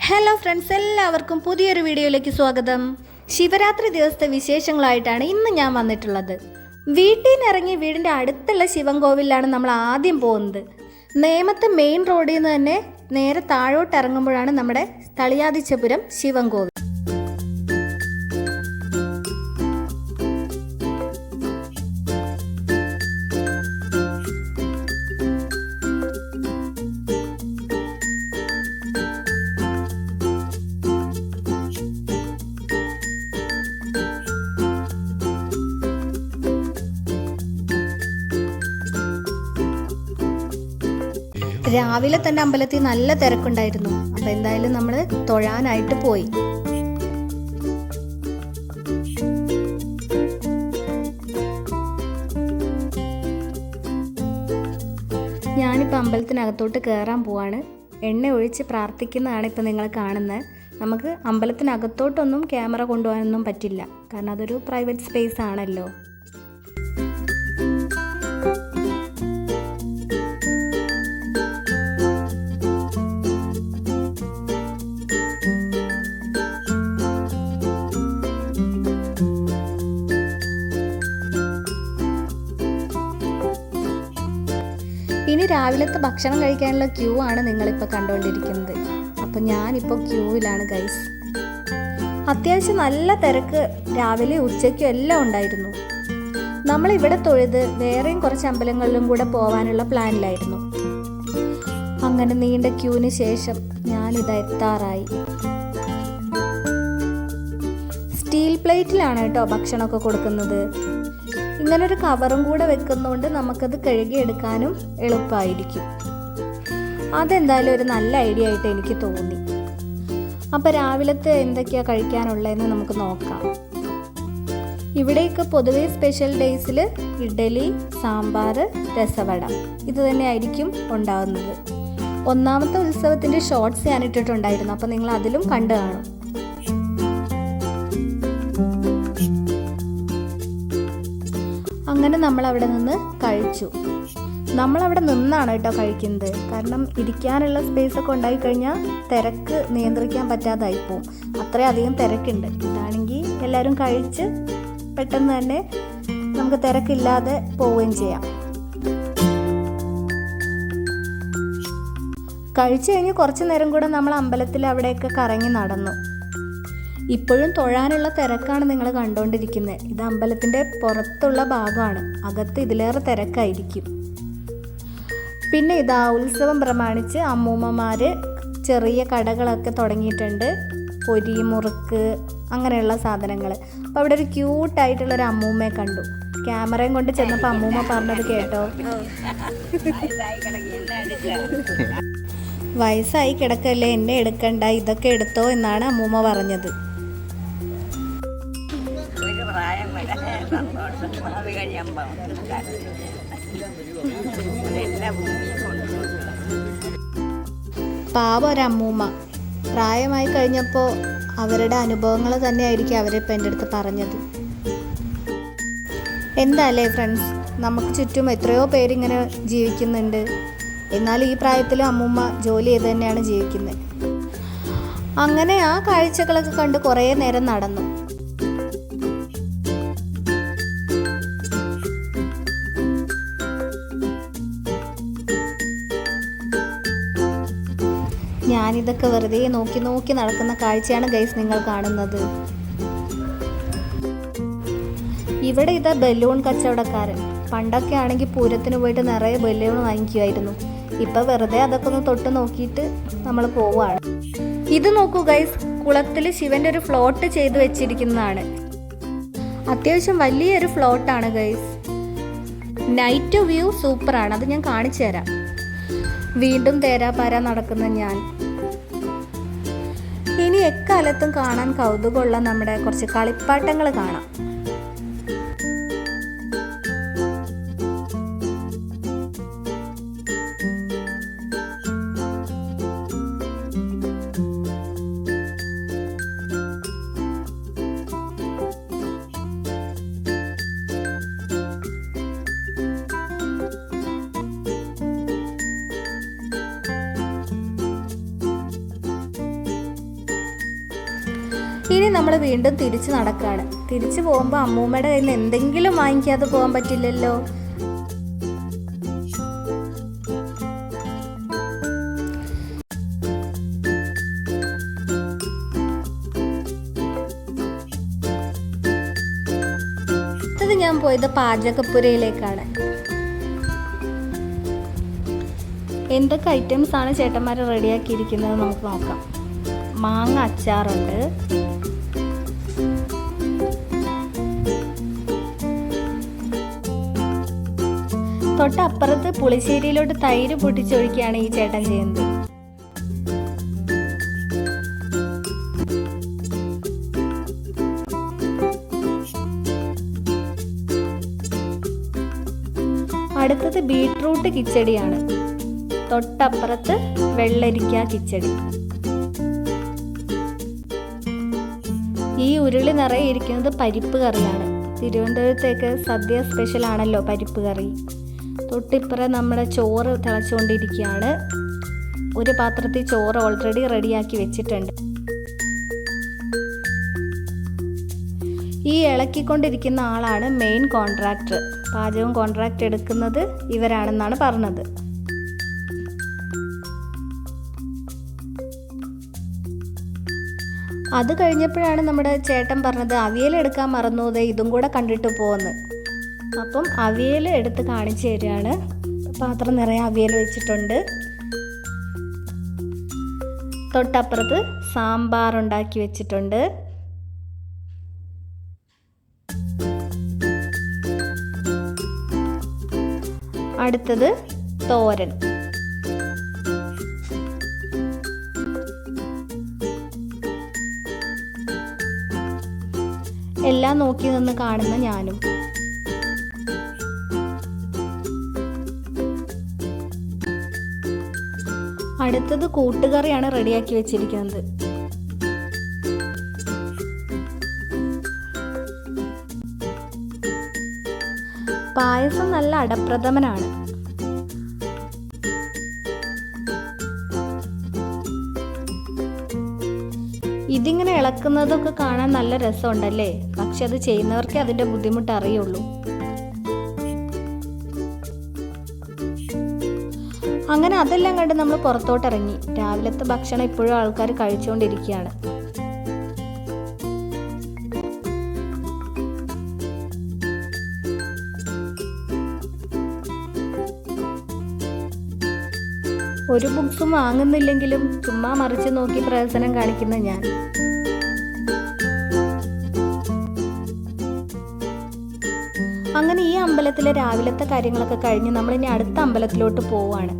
Hello friends, എല്ലാവർക്കും പുതിയൊരു വീഡിയോയിലേക്ക് സ്വാഗതം. ശിവരാത്രി ദിവസത്തെ വിശേഷങ്ങളായിട്ടാണ് ഇന്ന് ഞാൻ വന്നിട്ടുള്ളത്. വീട്ടിൽ നിന്ന് ഇറങ്ങി വീടിൻ്റെ അടുത്തുള്ള ശിവൻകോവിലാണ് നമ്മൾ ആദ്യം പോകുന്നത്. നേമത്ത് മെയിൻ റോഡിൽ നിന്ന് തന്നെ നേരെ താഴോട്ട് ഇറങ്ങുമ്പോഴാണ് നമ്മുടെ തളിയാദിച്ചപുരം ശിവൻകോവിൽ. രാവിലെ തന്നെ അമ്പലത്തിൽ നല്ല തിരക്കുണ്ടായിരുന്നു. അപ്പം എന്തായാലും നമ്മൾ തൊഴാനായിട്ട് പോയി. ഞാനിപ്പോൾ അമ്പലത്തിനകത്തോട്ട് കയറാൻ പോവാണ്. എണ്ണ ഒഴിച്ച് പ്രാർത്ഥിക്കുന്നതാണ് ഇപ്പം നിങ്ങൾ കാണുന്നത്. നമുക്ക് അമ്പലത്തിനകത്തോട്ടൊന്നും ക്യാമറ കൊണ്ടുപോകാനൊന്നും പറ്റില്ല, കാരണം അതൊരു പ്രൈവറ്റ് സ്പേസ് ആണല്ലോ. ഇനി രാവിലത്തെ ഭക്ഷണം കഴിക്കാനുള്ള ക്യൂ ആണ് നിങ്ങളിപ്പോൾ കണ്ടുകൊണ്ടിരിക്കുന്നത്. അപ്പം ഞാനിപ്പോൾ ക്യൂവിലാണ് ഗൈസ്. അത്യാവശ്യം നല്ല തിരക്ക് രാവിലെ ഉച്ചയ്ക്കും എല്ലാം ഉണ്ടായിരുന്നു. നമ്മളിവിടെ തൊഴുത് വേറെയും കുറച്ച് അമ്പലങ്ങളിലും കൂടെ പോകാനുള്ള പ്ലാനിലായിരുന്നു. അങ്ങനെ നീണ്ട ക്യൂവിന് ശേഷം ഞാനിതാ എത്താറായി. സ്റ്റീൽ പ്ലേറ്റിലാണ് കേട്ടോ ഭക്ഷണമൊക്കെ കൊടുക്കുന്നത്. ഇങ്ങനൊരു കവറും കൂടെ വെക്കുന്നതുകൊണ്ട് നമുക്കത് കഴുകിയെടുക്കാനും എളുപ്പമായിരിക്കും. അതെന്തായാലും ഒരു നല്ല ഐഡിയ ആയിട്ട് എനിക്ക് തോന്നി. അപ്പോൾ രാവിലത്തെ എന്തൊക്കെയാണ് കഴിക്കാനുള്ളതെന്ന് നമുക്ക് നോക്കാം. ഇവിടെയൊക്കെ പൊതുവെ സ്പെഷ്യൽ ഡേയ്സിൽ ഇഡ്ഡലി, സാമ്പാർ, രസവട ഇത് തന്നെയായിരിക്കും ഉണ്ടാകുന്നത്. ഒന്നാമത്തെ ഉത്സവത്തിൻ്റെ ഷോർട്സ് ഞാൻ ഇട്ടിട്ടുണ്ടായിരുന്നു, അപ്പോൾ നിങ്ങൾ അതിലും കണ്ടു കാണും. അങ്ങനെ നമ്മളവിടെ നിന്ന് കഴിച്ചു. നമ്മളവിടെ നിന്നാണ് കേട്ടോ കഴിക്കുന്നത്. കാരണം ഇരിക്കാനുള്ള സ്പേസൊക്കെ ഉണ്ടായിക്കഴിഞ്ഞാൽ തിരക്ക് നിയന്ത്രിക്കാൻ പറ്റാതായിപ്പോവും. അത്രയധികം തിരക്കുണ്ട്. ഇതാണെങ്കിൽ എല്ലാവരും കഴിച്ച് പെട്ടെന്ന് തന്നെ നമുക്ക് തിരക്കില്ലാതെ പോവുകയും ചെയ്യാം. കഴിച്ചു കഴിഞ്ഞ് കുറച്ച് നേരം കൂടെ നമ്മൾ അമ്പലത്തിൽ അവിടെയൊക്കെ കറങ്ങി നടന്നു. ഇപ്പോഴും തൊഴാനുള്ള തിരക്കാണ് നിങ്ങൾ കണ്ടുകൊണ്ടിരിക്കുന്നത്. ഇത് അമ്പലത്തിൻ്റെ പുറത്തുള്ള ഭാഗമാണ്. അകത്ത് ഇതിലേറെ തിരക്കായിരിക്കും. പിന്നെ ഇതാ ഉത്സവം പ്രമാണിച്ച് അമ്മൂമ്മമാർ ചെറിയ കടകളൊക്കെ തുടങ്ങിയിട്ടുണ്ട്. പൊരി, മുറുക്ക് അങ്ങനെയുള്ള സാധനങ്ങൾ. അപ്പോൾ അവിടെ ഒരു ക്യൂട്ടായിട്ടുള്ളൊരു അമ്മൂമ്മയെ കണ്ടു. ക്യാമറയും കൊണ്ട് ചെന്നപ്പോൾ അമ്മൂമ്മ പറഞ്ഞത് കേട്ടോ, വയസ്സായി കിടക്കല്ലേ, എന്നെ എടുക്കണ്ട, ഇതൊക്കെ എടുത്തോ എന്നാണ് അമ്മൂമ്മ പറഞ്ഞത്. പാവം ഒരമ്മൂമ്മ. പ്രായമായി കഴിഞ്ഞപ്പോൾ അവരുടെ അനുഭവങ്ങൾ തന്നെയായിരിക്കും അവരിപ്പോൾ എൻ്റെ അടുത്ത് പറഞ്ഞത്. എന്താല്ലേ ഫ്രണ്ട്സ്, നമുക്ക് ചുറ്റും എത്രയോ പേരിങ്ങനെ ജീവിക്കുന്നുണ്ട്. എന്നാൽ ഈ പ്രായത്തിലും അമ്മൂമ്മ ജോലി ചെയ്ത് തന്നെയാണ് ജീവിക്കുന്നത്. അങ്ങനെ ആ കാഴ്ചകളൊക്കെ കണ്ട് കുറേ നേരം നടന്നു. ഞാനിതൊക്കെ വെറുതെ നോക്കി നോക്കി നടക്കുന്ന കാഴ്ചയാണ് ഗൈസ് നിങ്ങൾ കാണുന്നത്. ഇവിടെ ഇതാ ബലൂൺ കച്ചവടക്കാരൻ. പണ്ടൊക്കെ ആണെങ്കിൽ പൂരത്തിന് പോയിട്ട് നിറയെ ബലൂൺ വാങ്ങിക്കുമായിരുന്നു. ഇപ്പം വെറുതെ അതൊക്കെ ഒന്ന് തൊട്ട് നോക്കിയിട്ട് നമ്മൾ പോവുകയാണ്. ഇത് നോക്കൂ ഗൈസ്, കുളത്തിൽ ശിവൻ്റെ ഒരു ഫ്ലോട്ട് ചെയ്ത് വെച്ചിരിക്കുന്നതാണ്. അത്യാവശ്യം വലിയൊരു ഫ്ലോട്ടാണ് ഗൈസ്. നൈറ്റ് വ്യൂ സൂപ്പറാണ്. അത് ഞാൻ കാണിച്ചു തരാം. വീണ്ടും തേരാപാര നടക്കുന്ന ഞാൻ. ഇനി എക്കാലത്തും കാണാൻ കൗതുകമുള്ള നമ്മുടെ കുറച്ച് കളിപ്പാട്ടങ്ങൾ കാണാം. ഇനി നമ്മൾ വീണ്ടും തിരിച്ച് നടക്കുകയാണ്. തിരിച്ചു പോകുമ്പോൾ അമ്മൂമ്മയുടെ കയ്യിൽ നിന്ന് എന്തെങ്കിലും വാങ്ങിക്കാതെ പോകാൻ പറ്റില്ലല്ലോ. ഞാൻ പോയത് പാചകപ്പുരയിലേക്കാണ്. എന്തൊക്കെ ഐറ്റംസ് ആണ് ചേട്ടന്മാർ റെഡിയാക്കിയിരിക്കുന്നത് നമുക്ക് നോക്കാം. മാങ്ങ അച്ചാറുണ്ട്, തൊട്ടപ്പുറത്ത് പുളിശ്ശേരിയിലോട്ട് തൈര് പൊട്ടിച്ചൊഴിക്കുകയാണ് ഈ ചേട്ടൻ ചെയ്യുന്നത്. അടുത്തത് ബീട്രൂട്ട് കിച്ചടിയാണ്. തൊട്ടപ്പുറത്ത് വെള്ളരിക്ക കിച്ചടി. ഈ ഉരുളി നിറയെ ഇരിക്കുന്നത് പരിപ്പ് കറിയാണ്. തിരുവനന്തപുരത്തേക്ക് സദ്യ സ്പെഷ്യൽ ആണല്ലോ പരിപ്പ് കറി. തൊട്ടിപ്പുറം നമ്മുടെ ചോറ് തിളച്ചുകൊണ്ടിരിക്കുകയാണ്. ഒരു പാത്രത്തിൽ ചോറ് ഓൾറെഡി റെഡിയാക്കി വെച്ചിട്ടുണ്ട്. ഈ ഇളക്കിക്കൊണ്ടിരിക്കുന്ന ആളാണ് മെയിൻ കോൺട്രാക്ടർ. പാചകം കോൺട്രാക്ട് എടുക്കുന്നത് ഇവരാണെന്നാണ് പറഞ്ഞത്. അത് കഴിഞ്ഞപ്പോഴാണ് നമ്മുടെ ചേട്ടൻ പറഞ്ഞത് അവിയൽ എടുക്കാൻ മറന്നു, ഇതും കൂടെ കണ്ടിട്ട് പോകുന്നു. അപ്പം അവിയൽ എടുത്ത് കാണിച്ചു തരികയാണ്. പാത്രം നിറയെ അവിയൽ വെച്ചിട്ടുണ്ട്. തൊട്ടപ്പുറത്ത് സാമ്പാർ ഉണ്ടാക്കി വെച്ചിട്ടുണ്ട്. അടുത്തത് തോരൻ. എല്ലാം നോക്കി നിന്ന് കാണുന്ന ഞാനും. അടുത്തത് കൂട്ടുകറിയാണ് റെഡിയാക്കി വെച്ചിരിക്കുന്നത്. പായസം നല്ല അടപ്രഥമനാണ്. ഇതിങ്ങനെ ഇളക്കുന്നതൊക്കെ കാണാൻ നല്ല രസമുണ്ടല്ലേ, പക്ഷെ അത് ചെയ്യുന്നവർക്കേ അതിൻ്റെ ബുദ്ധിമുട്ട് അറിയുള്ളൂ. അങ്ങനെ അതെല്ലാം കണ്ട് നമ്മൾ പുറത്തോട്ടിറങ്ങി. രാവിലത്തെ ഭക്ഷണം ഇപ്പോഴും ആൾക്കാർ കഴിച്ചുകൊണ്ടിരിക്കുകയാണ്. ഒരു ബുക്സും വാങ്ങുന്നില്ലെങ്കിലും ചുമ്മാ മറിച്ച് നോക്കി പ്രഹസനം കാണിക്കുന്ന ഞാൻ. അങ്ങനെ ഈ അമ്പലത്തിലെ രാവിലത്തെ കാര്യങ്ങളൊക്കെ കഴിഞ്ഞ് നമ്മളിനി അടുത്ത അമ്പലത്തിലോട്ട് പോവുകയാണ്.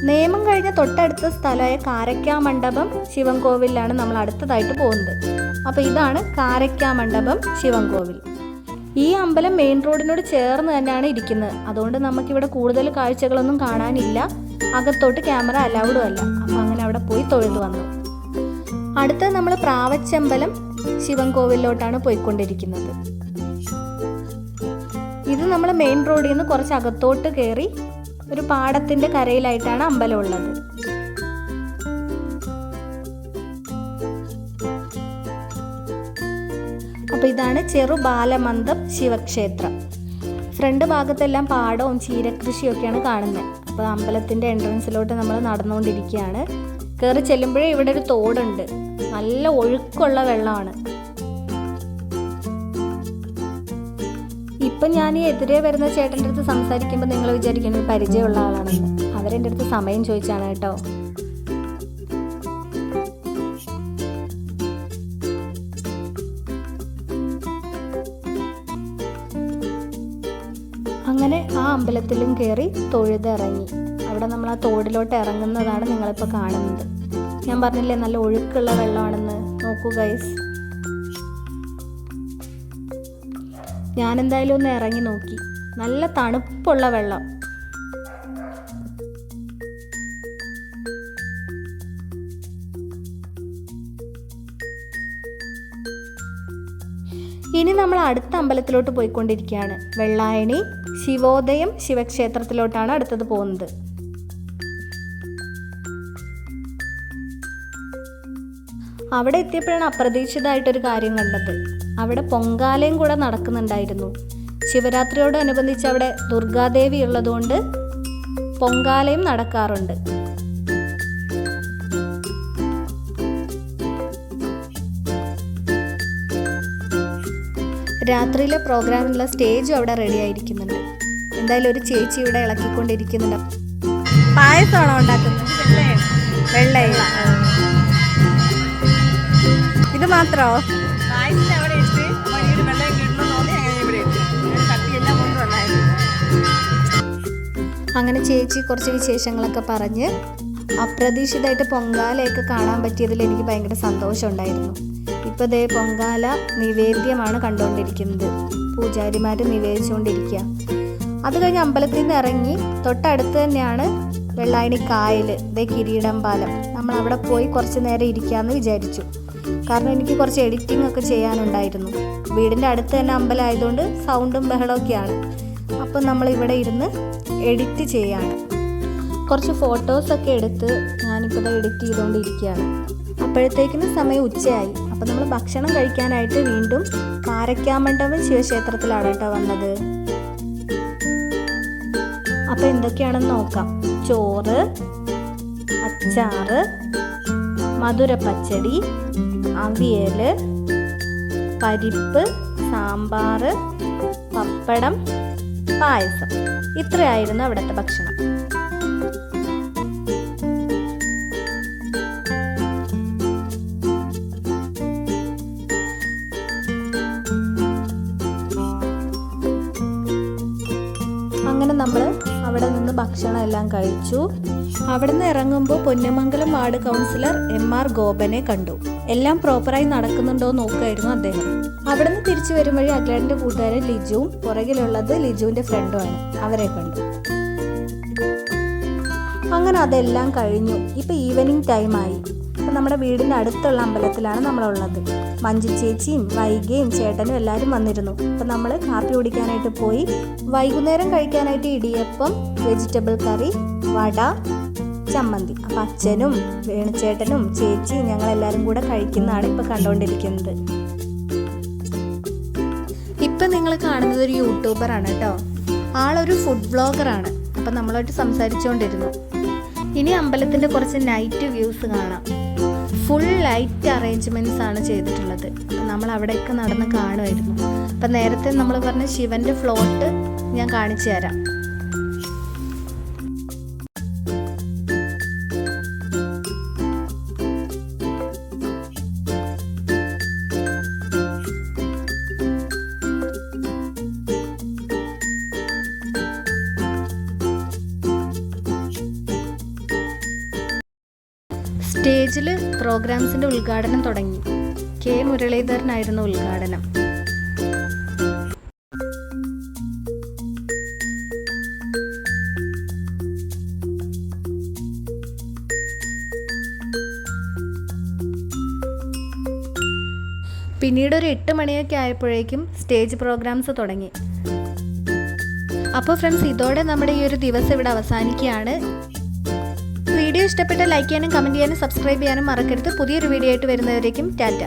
നേമം കഴിഞ്ഞ തൊട്ടടുത്ത സ്ഥലമായ കാരയ്ക്കാമണ്ഡപം ശിവൻകോവിലാണ് നമ്മൾ അടുത്തതായിട്ട് പോകുന്നത്. അപ്പോൾ ഇതാണ് കാരയ്ക്കാമണ്ഡപം ശിവൻകോവിൽ. ഈ അമ്പലം മെയിൻ റോഡിനോട് ചേർന്ന് തന്നെയാണ് ഇരിക്കുന്നത്. അതുകൊണ്ട് നമുക്കിവിടെ കൂടുതൽ കാഴ്ചകളൊന്നും കാണാനില്ല. അകത്തോട്ട് ക്യാമറ അലൗഡും അല്ല. അപ്പം അങ്ങനെ അവിടെ പോയി തൊഴുതു വന്നു. അടുത്തത് നമ്മൾ പ്രാവച്ചമ്പലം ശിവൻകോവിലോട്ടാണ് പോയിക്കൊണ്ടിരിക്കുന്നത്. ഇത് നമ്മൾ മെയിൻ റോഡിൽ നിന്ന് കുറച്ച് അകത്തോട്ട് കയറി ഒരു പാടത്തിൻ്റെ കരയിലായിട്ടാണ് അമ്പലം ഉള്ളത്. അപ്പോൾ ഇതാണ് ചെറുബാലമന്ദം ശിവക്ഷേത്രം. ഫ്രണ്ട് ഭാഗത്തെല്ലാം പാടവും ചീരകൃഷിയൊക്കെയാണ് കാണുന്നത്. അപ്പോൾ അമ്പലത്തിൻ്റെ എൻട്രൻസിലോട്ട് നമ്മൾ നടന്നുകൊണ്ടിരിക്കുകയാണ്. കയറി ചെല്ലുമ്പോഴേ ഇവിടെ ഒരു തോടുണ്ട്. നല്ല ഒഴുക്കുള്ള വെള്ളമാണ്. ഇപ്പം ഞാൻ ഈ എതിരെ വരുന്ന ചേട്ടൻ്റെ അടുത്ത് സംസാരിക്കുമ്പോൾ നിങ്ങൾ വിചാരിക്കുന്നത് പരിചയമുള്ള ആളാണെന്ന്. അവരെൻ്റെ അടുത്ത് സമയം ചോദിച്ചാണ് കേട്ടോ. അങ്ങനെ ആ അമ്പലത്തിലും കയറി തൊഴുതിറങ്ങി. അവിടെ നമ്മൾ ആ തോടിലോട്ട് ഇറങ്ങുന്നതാണ് നിങ്ങളിപ്പോൾ കാണുന്നത്. ഞാൻ പറഞ്ഞില്ലേ നല്ല ഒഴുക്കുള്ള വെള്ളമാണെന്ന്. നോക്കൂ ഗൈസ്, ഞാനെന്തായാലും ഒന്ന് ഇറങ്ങി നോക്കി. നല്ല തണുപ്പുള്ള വെള്ളം. ഇനി നമ്മൾ അടുത്ത അമ്പലത്തിലോട്ട് പോയിക്കൊണ്ടിരിക്കുകയാണ്. വെള്ളായണി ശിവോദയം ശിവക്ഷേത്രത്തിലോട്ടാണ് അടുത്തത് പോകുന്നത്. അവിടെ എത്തിയപ്പോഴാണ് അപ്രതീക്ഷിതമായിട്ടൊരു കാര്യം കണ്ടത്. അവിടെ പൊങ്കാലയും കൂടെ നടക്കുന്നുണ്ടായിരുന്നു. ശിവരാത്രിയോടനുബന്ധിച്ച് അവിടെ ദുർഗാദേവി ഉള്ളതുകൊണ്ട് പൊങ്കാലയും നടക്കാറുണ്ട്. രാത്രിയിലെ പ്രോഗ്രാമിനുള്ള സ്റ്റേജും അവിടെ റെഡി ആയിരിക്കുന്നുണ്ട്. എന്തായാലും ഒരു ചേച്ചി ഇവിടെ ഇളക്കിക്കൊണ്ടിരിക്കുന്നുണ്ട്. പായസമാണോ ഉണ്ടാക്കുന്നത്? വെള്ളയും ഇത് മാത്രോ? അങ്ങനെ ചേച്ചി കുറച്ച് വിശേഷങ്ങളൊക്കെ പറഞ്ഞ് അപ്രതീക്ഷിതമായിട്ട് പൊങ്കാലയൊക്കെ കാണാൻ പറ്റിയതിൽ എനിക്ക് ഭയങ്കര സന്തോഷം ഉണ്ടായിരുന്നു. ഇപ്പോൾ ദേ പൊങ്കാല നിവേദ്യമാണ് കണ്ടുകൊണ്ടിരിക്കുന്നത്. പൂജാരിമാർ നിവേദിച്ചുകൊണ്ടിരിക്കുക. അത് കഴിഞ്ഞ് അമ്പലത്തിൽ നിന്ന് ഇറങ്ങി തൊട്ടടുത്ത് തന്നെയാണ് വെള്ളായണി കായൽ, ദേ കിരീടം പാലം. നമ്മൾ അവിടെ പോയി കുറച്ച് നേരം ഇരിക്കാമെന്ന് വിചാരിച്ചു. കാരണം എനിക്ക് കുറച്ച് എഡിറ്റിംഗ് ഒക്കെ ചെയ്യാനുണ്ടായിരുന്നു. വീടിൻ്റെ അടുത്ത് തന്നെ അമ്പലം ആയതുകൊണ്ട് സൗണ്ടും ബഹളമൊക്കെയാണ്. അപ്പം നമ്മളിവിടെ ഇരുന്ന് എഡിറ്റ് ചെയ്യാണ്. കുറച്ച് ഫോട്ടോസൊക്കെ എടുത്ത് ഞാനിപ്പോൾ എഡിറ്റ് ചെയ്തുകൊണ്ടിരിക്കുകയാണ്. അപ്പോഴത്തേക്കിന് സമയം ഉച്ചയായി. അപ്പം നമ്മൾ ഭക്ഷണം കഴിക്കാനായിട്ട് വീണ്ടും കാരക്കാമണ്ഡപം ശിവക്ഷേത്രത്തിലാണ് കേട്ടോ വന്നത്. അപ്പം എന്തൊക്കെയാണെന്ന് നോക്കാം. ചോറ്, അച്ചാറ്, മധുരപ്പച്ചടി, അവിയൽ, പരിപ്പ്, സാമ്പാർ, പപ്പടം, പായസം. ഇത്രയായിരുന്നു അവിടുത്തെ ഭക്ഷണം. അങ്ങനെ നമ്മൾ അവിടെ നിന്ന് ഭക്ഷണം എല്ലാം കഴിച്ചു. അവിടെ നിന്ന് ഇറങ്ങുമ്പോൾ പൊന്നമംഗലം വാർഡ് കൗൺസിലർ MR ഗോപനെ കണ്ടു. എല്ലാം പ്രോപ്പറായി നടക്കുന്നുണ്ടോ നോക്കുമായിരുന്നു അദ്ദേഹം. അവിടെ നിന്ന് തിരിച്ചു വരുമ്പോഴേ അഖിലേട്ടൻ്റെ കൂട്ടുകാരൻ ലിജുവും പുറകിലുള്ളത് ലിജുവിൻ്റെ ഫ്രണ്ടുമാണ്. അവരെ കണ്ടു. അങ്ങനെ അതെല്ലാം കഴിഞ്ഞു. ഇപ്പം ഈവനിങ് ടൈമായി. അപ്പം നമ്മുടെ വീടിൻ്റെ അടുത്തുള്ള അമ്പലത്തിലാണ് നമ്മളുള്ളത്. മഞ്ജു ചേച്ചിയും വൈകയും ചേട്ടനും എല്ലാവരും വന്നിരുന്നു. അപ്പം നമ്മൾ കാപ്പി കുടിക്കാനായിട്ട് പോയി. വൈകുന്നേരം കഴിക്കാനായിട്ട് ഇടിയപ്പം, വെജിറ്റബിൾ കറി, വട, ചമ്മന്തി. അപ്പം അച്ഛനും വേണുചേട്ടനും ചേച്ചിയും ഞങ്ങളെല്ലാവരും കൂടെ കഴിക്കുന്നതാണ് ഇപ്പം കണ്ടുകൊണ്ടിരിക്കുന്നത്. ഇപ്പം നിങ്ങൾ കാണുന്നത് ഒരു യൂട്യൂബറാണ് കേട്ടോ. ആളൊരു ഫുഡ് വ്ളോഗറാണ്. അപ്പം നമ്മളായിട്ട് സംസാരിച്ചുകൊണ്ടിരുന്നു. ഇനി അമ്പലത്തിൻ്റെ കുറച്ച് നൈറ്റ് വ്യൂസ് കാണാം. ഫുൾ ലൈറ്റ് അറേഞ്ച്മെൻറ്റ്സ് ആണ് ചെയ്തിട്ടുള്ളത്. അപ്പം നമ്മൾ അവിടെയൊക്കെ നടന്ന് കാണുമായിരുന്നു. അപ്പം നേരത്തെ നമ്മൾ പറഞ്ഞ ശിവൻ്റെ ഫ്ലോട്ട് ഞാൻ കാണിച്ചു തരാം. സ്റ്റേജിൽ പ്രോഗ്രാംസിൻ്റെ ഉദ്ഘാടനം തുടങ്ങി. K മുരളീധരനായിരുന്നു ഉദ്ഘാടനം. പിന്നീട് ഒരു 8 മണിയൊക്കെ ആയപ്പോഴേക്കും സ്റ്റേജ് പ്രോഗ്രാംസ് തുടങ്ങി. അപ്പോൾ ഫ്രണ്ട്സ്, ഇതോടെ നമ്മുടെ ഈ ഒരു ദിവസം ഇവിടെ അവസാനിക്കുകയാണ്. വീഡിയോ ഇഷ്ടപ്പെട്ട ലൈക്ക് ചെയ്യാനും കമൻറ്റ് ചെയ്യാനും സബ്സ്ക്രൈബ് ചെയ്യാനും മറക്കരുത്. പുതിയൊരു വീഡിയോ ആയിട്ട് വരുന്നവരേക്കും ടാറ്റ.